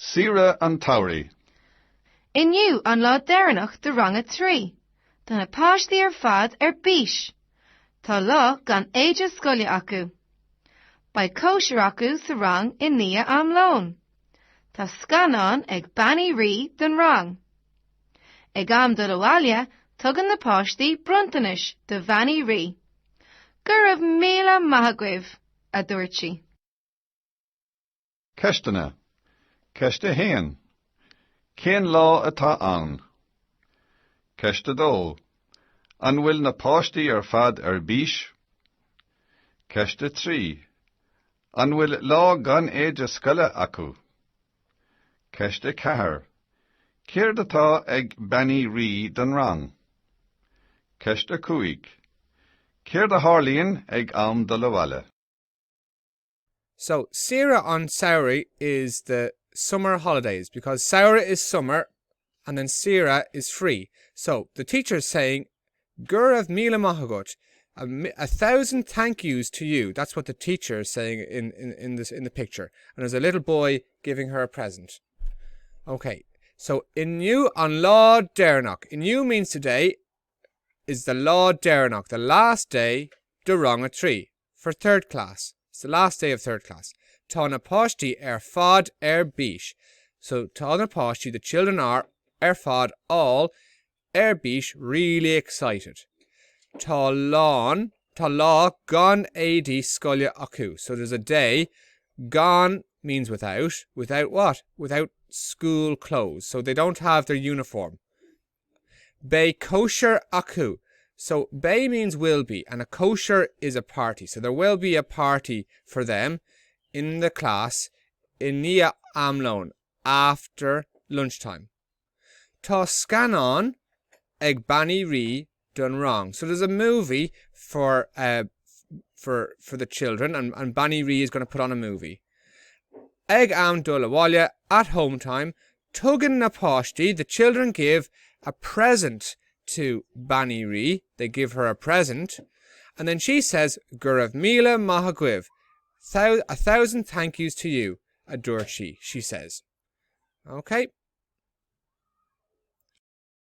Saoire an tSamhraidh. Inniu an lá deireanach de rang a trí, don na páistí fad bís. Tá lá gan éide scoile acu. Ba kosher acu sa rang in nia am lón. Tá scanán ag banní rí den rang. Ag am do lawália tugan na páistí bruntanis de banní rí. Gurab míle maithagwibh a dúirtí. Ceistena. Ceiste héan. Cén lá atá ann. Ceiste dó. An bhfuil na páistí fad bís. Ceiste trí. An bhfuil lá gan éide scoile acu. Ceiste cethair. Céir atá ag banní rí den rang. Ceiste cúig. Céir de Harlíonn ag am do lawáile. So, Saoire on Saoire is the summer holidays, because Saoire is summer and then Saoire is free. So, the teacher is saying, Gurav Mila Mahagut, 1,000 thank yous to you. That's what the teacher is saying in the picture. And there's a little boy giving her a present. Okay, so Inniu an lá deireanach. Inniu means today is the lá deireanach, the last day de rang a trí, for third class. It's the last day of third class. Tá na páistí fad bís. So tá na páistí, the children are fad all bís, really excited. Tá lá gan éidi scoile acu. So there's a day. Gan means without. Without what? Without school clothes. So they don't have their uniform. Be kosher acu. So be means will be, and a kosher is a party. So there will be a party for them in the class in nia amlón after lunchtime. Tá scanán ag banní rí done wrong. So there's a movie for the children, and banní rí is going to put on a movie. Ag am do lawáile at home time. Tugan na páistí, the children give a present to banní rí. They give her a present, and then she says, Gurav Mila Mahagwiv, 1,000 thank yous to you, a dúirtí, she says. Okay.